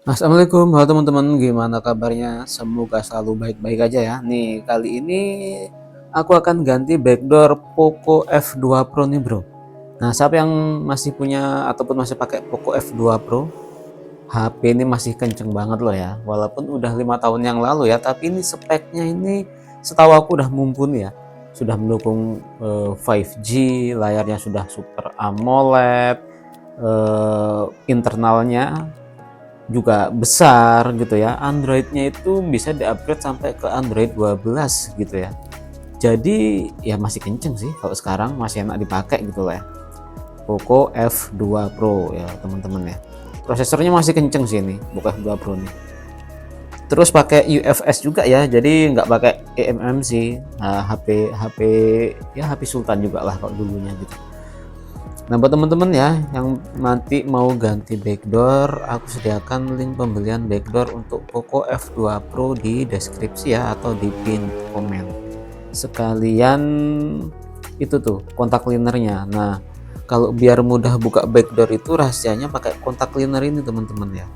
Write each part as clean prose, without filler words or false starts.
Assalamualaikum, halo teman-teman, gimana kabarnya? Semoga selalu baik-baik aja ya. Nih, kali ini aku akan ganti backdoor Poco F2 Pro nih bro. Nah, siapa yang masih punya ataupun masih pakai Poco F2 Pro, HP ini masih kenceng banget loh ya. Walaupun udah 5 tahun yang lalu ya, tapi ini speknya ini setahu aku udah mumpuni ya. Sudah mendukung 5G, layarnya sudah Super AMOLED, internalnya juga besar gitu ya. Androidnya itu bisa di-upgrade sampai ke Android 12 gitu ya. Jadi ya masih kenceng sih kalau sekarang, masih enak dipakai gitu lah ya. Poco F2 Pro ya teman-teman ya. Prosesornya masih kenceng sih ini Poco F2 Pro nih. Terus pakai UFS juga ya, jadi nggak pakai eMMC. Nah, HP ya HP Sultan juga lah kalau dulunya gitu. Nah, buat teman-teman ya yang nanti mau ganti backdoor, aku sediakan link pembelian backdoor untuk Poco F2 Pro di deskripsi ya, atau di pin komen. Sekalian itu tuh kontak cleanernya. Nah, kalau biar mudah buka backdoor itu rahasianya pakai kontak cleaner ini teman-teman ya.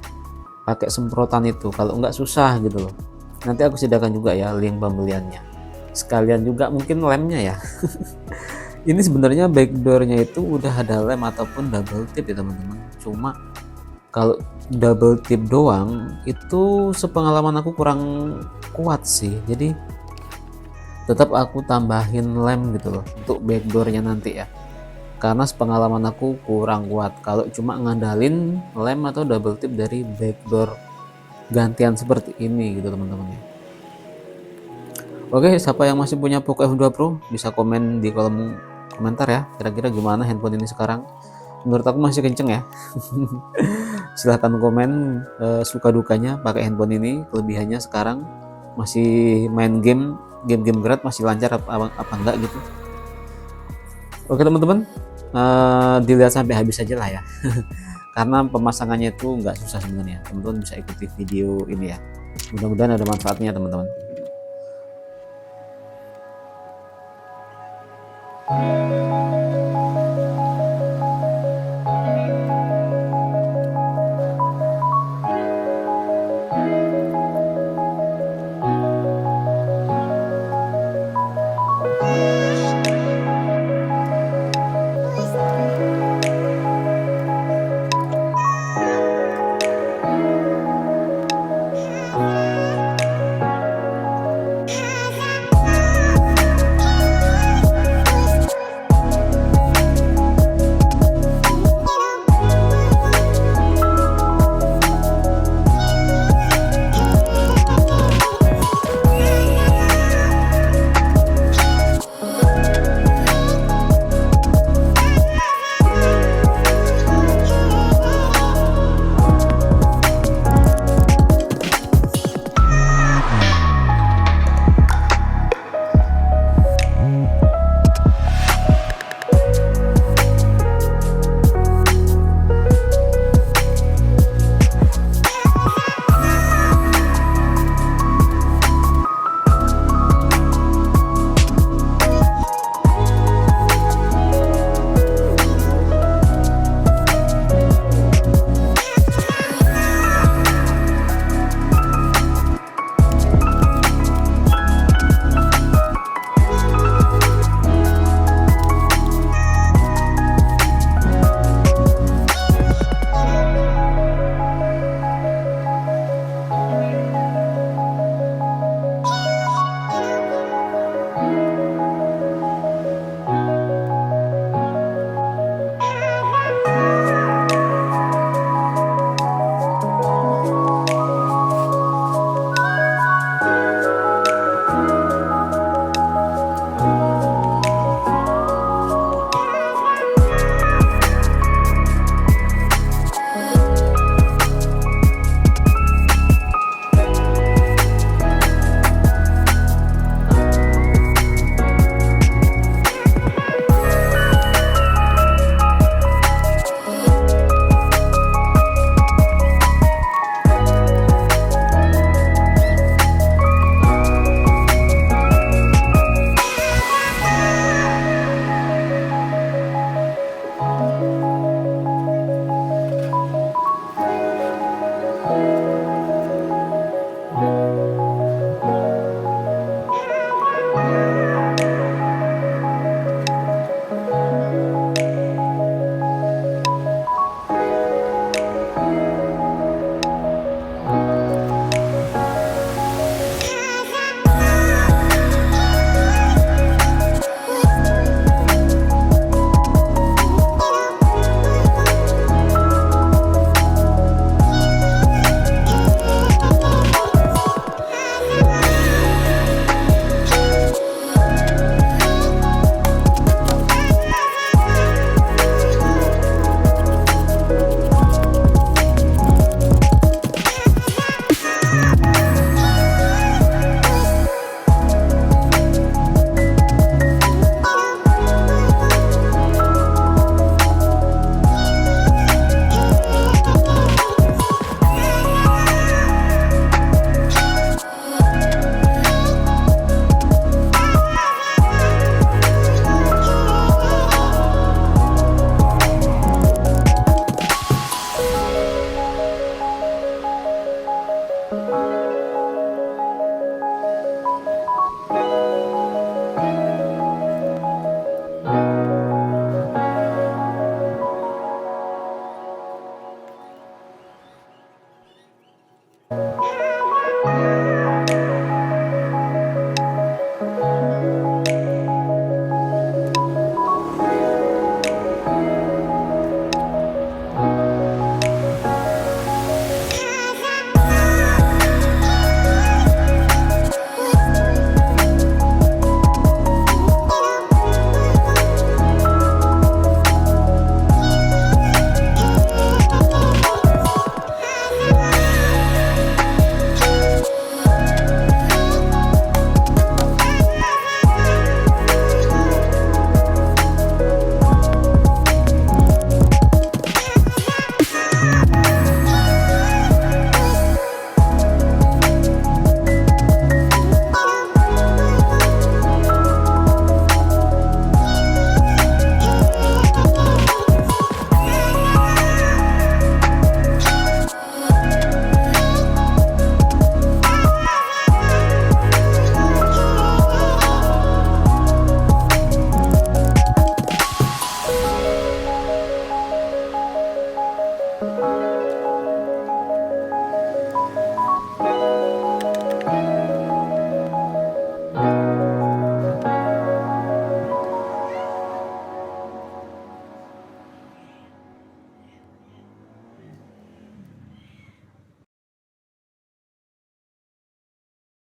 Pakai semprotan itu, kalau nggak susah gitu loh. Nanti aku sediakan juga ya link pembeliannya. Sekalian juga mungkin lemnya ya. Ini sebenarnya backdoornya itu udah ada lem ataupun double tip ya teman-teman. Cuma kalau double tip doang itu sepengalaman aku kurang kuat sih. Jadi tetap aku tambahin lem gitu loh untuk backdoornya nanti ya. Karena sepengalaman aku kurang kuat kalau cuma ngandalin lem atau double tip dari backdoor gantian seperti ini gitu teman-teman ya. Oke, siapa yang masih punya Poco F2 Pro bisa komen di kolom komentar ya, kira-kira gimana handphone ini sekarang. Menurut aku masih kenceng ya. Silahkan komen suka dukanya pakai handphone ini, kelebihannya sekarang masih main game berat masih lancar apa enggak gitu. Oke teman-teman, dilihat sampai habis aja lah ya. Karena pemasangannya itu nggak susah sebenarnya, teman-teman bisa ikuti video ini ya. Mudah-mudahan ada manfaatnya teman-teman.